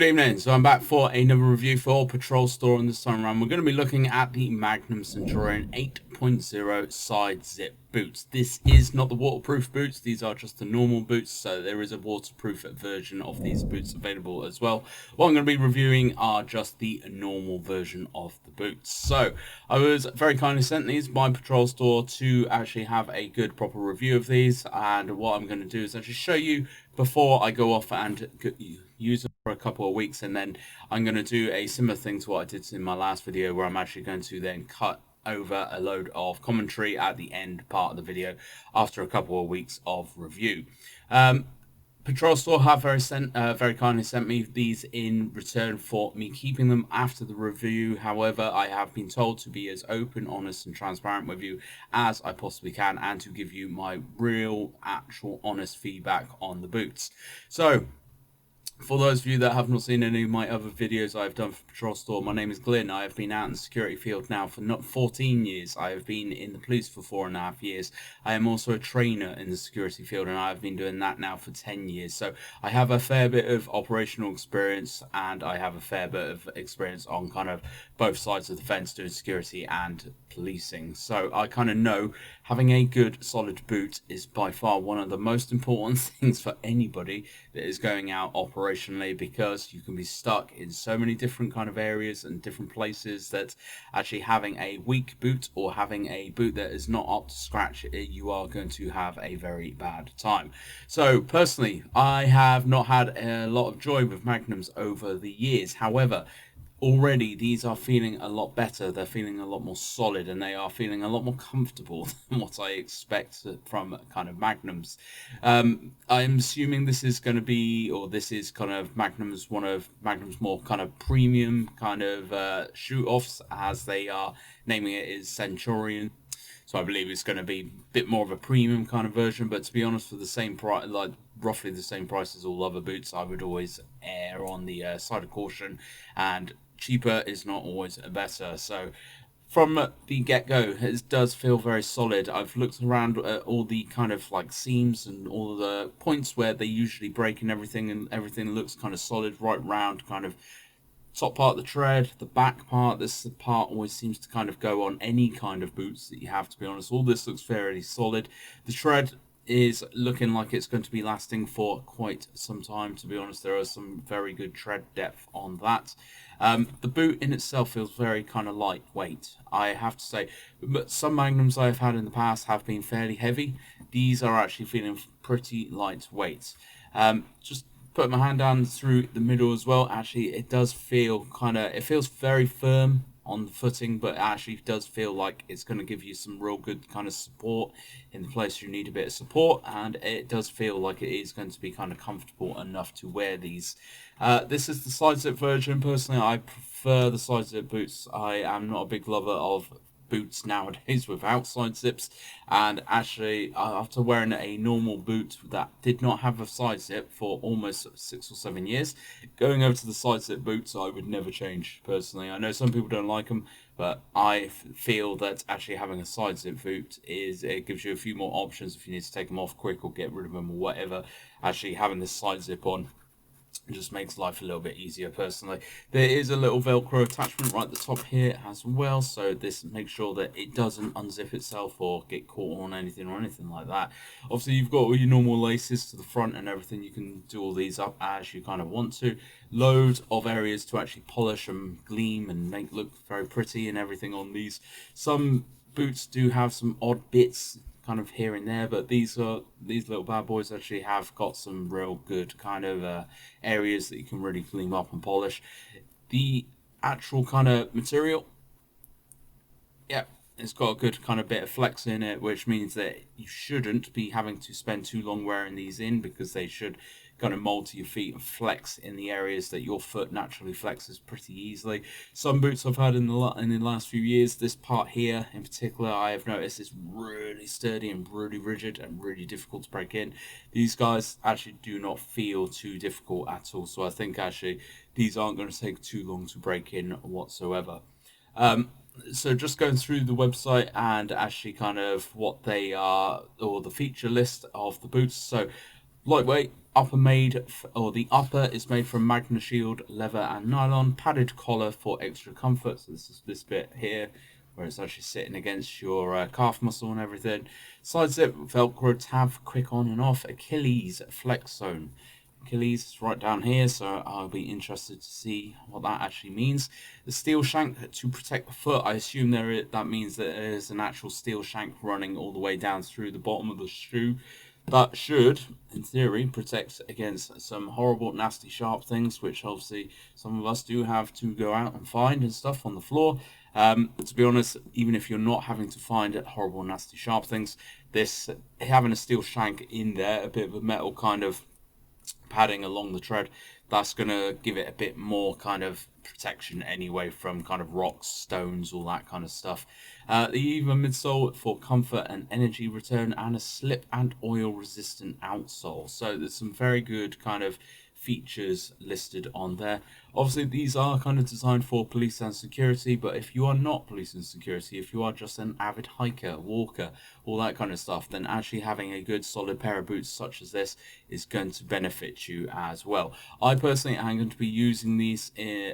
evening. So I'm back for another review for PatrolStore, and this time around we're going to be looking at the Magnum Centurion 8.0 side zip boots. This is not the waterproof boots, these are just the normal boots, so there is a waterproof version of these boots available as well. What I'm going to be reviewing are just the normal version of the boots. So I was very kindly sent these by PatrolStore to actually have a good proper review of these, and what I'm going to do is actually show you before I go off and use them for a couple of weeks, and then I'm going to do a similar thing to what I did in my last video, where I'm actually going to then cut over a load of commentary at the end part of the video after a couple of weeks of review. PatrolStore have very kindly sent me these in return for me keeping them after the review. However, I have been told to be as open, honest and transparent with you as I possibly can, and to give you my real, actual, honest feedback on the boots. So, for those of you that have not seen any of my other videos I've done for PatrolStore, my name is Glyn. I have been out in the security field now for 14 years. I have been in the police for 4.5 years. I am also a trainer in the security field, and I have been doing that now for 10 years. So I have a fair bit of operational experience, and I have a fair bit of experience on kind of both sides of the fence doing security and policing. So I kind of know having a good solid boot is by far one of the most important things for anybody that is going out operationally, because you can be stuck in so many different kind of areas and different places that actually having a weak boot or having a boot that is not up to scratch, you are going to have a very bad time. So personally, I have not had a lot of joy with Magnums over the years. However, already these are feeling a lot better, they're feeling a lot more solid, and they are feeling a lot more comfortable than what I expect from kind of Magnums. I'm assuming this is going to be, or this is kind of Magnum's, one of Magnum's more kind of premium kind of shoot-offs, as they are naming it is Centurion. So I believe it's going to be a bit more of a premium kind of version, but to be honest, for the same price, like roughly the same price as all other boots, I would always err on the side of caution, and cheaper is not always better. So from the get-go, it does feel very solid. I've looked around at all the kind of like seams and all the points where they usually break and everything looks kind of solid right round, kind of top part of the tread, the back part. This part always seems to kind of go on any kind of boots that you have, to be honest. All this looks fairly solid. The tread is looking like it's going to be lasting for quite some time, to be honest. There is some very good tread depth on that. The boot in itself feels very kind of lightweight, I have to say, but some Magnums I've had in the past have been fairly heavy. These are actually feeling pretty lightweight. Just put my hand down through the middle as well. Actually, it does feel it feels very firm on the footing, but it actually does feel like it's going to give you some real good kind of support in the place you need a bit of support, and it does feel like it is going to be kind of comfortable enough to wear these. This is the side zip version. Personally, I prefer the side zip boots. I am not a big lover of boots nowadays without side zips, and actually after wearing a normal boot that did not have a side zip for almost 6 or 7 years, going over to the side zip boots I would never change personally. I know some people don't like them, but I feel that actually having a side zip boot it gives you a few more options if you need to take them off quick or get rid of them or whatever. Actually having this side zip on just makes life a little bit easier personally. There is a little velcro attachment right at the top here as well, so this makes sure that it doesn't unzip itself or get caught on anything or anything like that. Obviously you've got all your normal laces to the front and everything. You can do all these up as you kind of want to. Loads of areas to actually polish and gleam and make look very pretty and everything on these. Some boots do have some odd bits kind of here and there, but these little bad boys actually have got some real good kind of areas that you can really clean up and polish. The actual kind of material, yeah, it's got a good kind of bit of flex in it, which means that you shouldn't be having to spend too long wearing these in, because they should kind of mold to your feet and flex in the areas that your foot naturally flexes pretty easily. Some boots I've had in the last few years, this part here in particular, I have noticed is really sturdy and really rigid and really difficult to break in. These guys actually do not feel too difficult at all, so I think actually these aren't going to take too long to break in whatsoever. So just going through the website and actually kind of what they are, or the feature list of the boots. So Lightweight, upper made, or the upper is made from Magnashield leather and nylon, padded collar for extra comfort. So this is this bit here where it's actually sitting against your calf muscle and everything. Side zip, Velcro tab, quick on and off. Achilles flex zone. Achilles is right down here, so I'll be interested to see what that actually means. The steel shank to protect the foot. I assume that means that there's an actual steel shank running all the way down through the bottom of the shoe. That should, in theory, protect against some horrible, nasty, sharp things, which obviously some of us do have to go out and find and stuff on the floor. To be honest, even if you're not having to find horrible, nasty, sharp things, this having a steel shank in there, a bit of a metal kind of padding along the tread, that's going to give it a bit more kind of protection anyway from kind of rocks, stones, all that kind of stuff. The even midsole for comfort and energy return, and a slip and oil resistant outsole. So there's some very good kind of features listed on there. Obviously these are kind of designed for police and security, but if you are not police and security, if you are just an avid hiker, walker, all that kind of stuff, then actually having a good solid pair of boots such as this is going to benefit you as well. I personally am going to be using these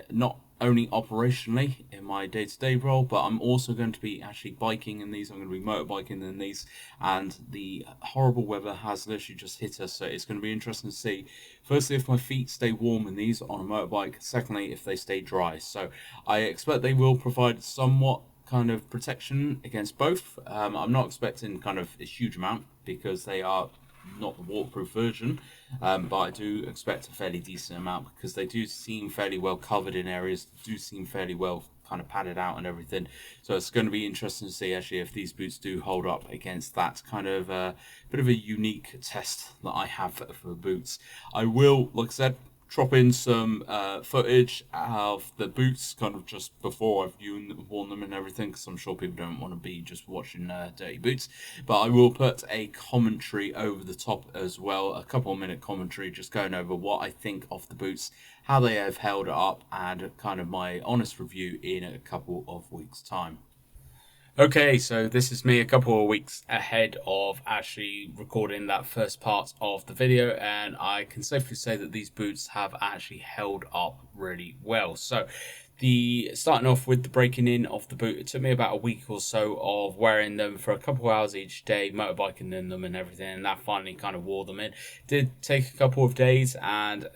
not only operationally in my day-to-day role, but I'm also going to be actually biking in these. I'm going to be motorbiking in these, and the horrible weather has literally just hit us, so it's going to be interesting to see, firstly, if my feet stay warm in these on a motorbike, secondly, if they stay dry. So I expect they will provide somewhat kind of protection against both. I'm not expecting kind of a huge amount because they are not the waterproof version, but I do expect a fairly decent amount because they do seem fairly well covered in areas, do seem fairly well kind of padded out and everything. So it's going to be interesting to see actually if these boots do hold up against that kind of bit of a unique test that I have for boots. I will, like I said, drop in some footage of the boots kind of just before I've worn them and everything, because I'm sure people don't want to be just watching dirty boots. But I will put a commentary over the top as well, a couple of minute commentary just going over what I think of the boots, how they have held up, and kind of my honest review in a couple of weeks' time. Okay, so this is me a couple of weeks ahead of actually recording that first part of the video, and I can safely say that these boots have actually held up really well. So starting off with the breaking in of the boot, it took me about a week or so of wearing them for a couple of hours each day, motorbiking in them and everything, and that finally kind of wore them in. Did take a couple of days, and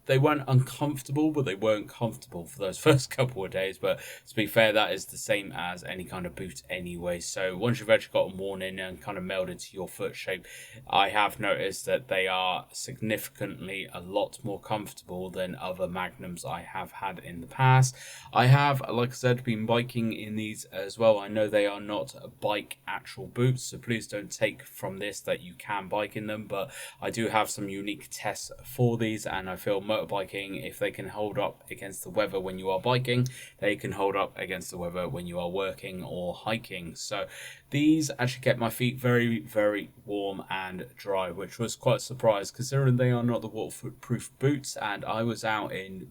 they weren't uncomfortable, but they weren't comfortable for those first couple of days. But to be fair, that is the same as any kind of boot anyway. So once you've actually got them worn in and kind of melded to your foot shape, I have noticed that they are significantly a lot more comfortable than other Magnums I have had in the past. I have, like I said, been biking in these as well. I know they are not bike actual boots, so please don't take from this that you can bike in them, but I do have some unique tests for these, and I feel motorbiking, if they can hold up against the weather when you are biking, they can hold up against the weather when you are working or hiking. So these actually kept my feet very, very warm and dry, which was quite a surprise considering they are not the waterproof boots, and I was out in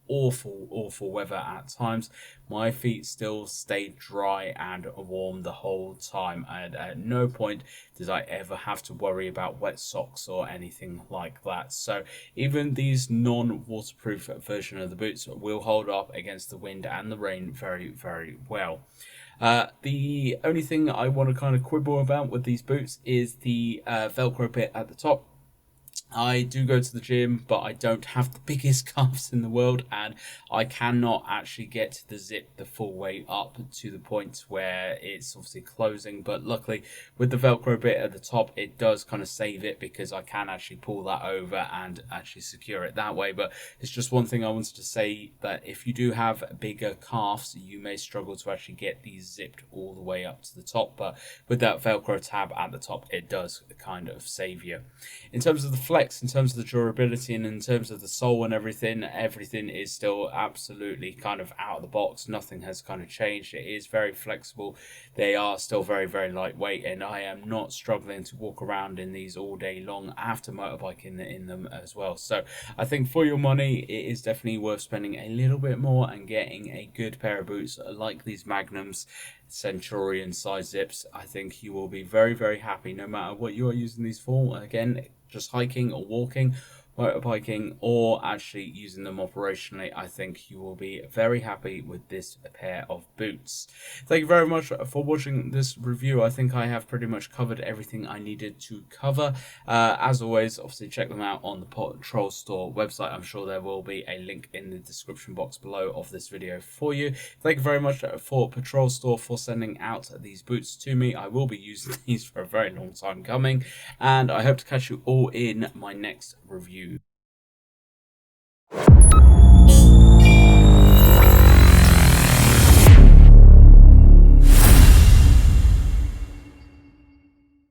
awful weather at times. My feet still stayed dry and warm the whole time, and at no point did I ever have to worry about wet socks or anything like that. So even these non-waterproof version of the boots will hold up against the wind and the rain very, very well. The only thing I want to kind of quibble about with these boots is the Velcro bit at the top. I do go to the gym, but I don't have the biggest calves in the world, and I cannot actually get the zip the full way up to the point where it's obviously closing. But luckily, with the Velcro bit at the top, it does kind of save it because I can actually pull that over and actually secure it that way. But it's just one thing I wanted to say, that if you do have bigger calves, you may struggle to actually get these zipped all the way up to the top. But with that Velcro tab at the top, it does kind of save you. In terms of the flex, in terms of the durability, and in terms of the sole and everything is still absolutely kind of out of the box. Nothing has kind of changed. It is very flexible. They are still very, very lightweight, and I am not struggling to walk around in these all day long after motorbiking in them as well. So I think for your money, it is definitely worth spending a little bit more and getting a good pair of boots like these Magnums Centurion size zips. I think you will be very, very happy no matter what you are using these for. Again, just hiking or walking, motorbiking, or actually using them operationally, I think you will be very happy with this pair of boots. Thank you very much for watching this review. I think I have pretty much covered everything I needed to cover. As always, obviously check them out on the PatrolStore website. I'm sure there will be a link in the description box below of this video for you. Thank you very much for PatrolStore for sending out these boots to me. I will be using these for a very long time coming, and I hope to catch you all in my next review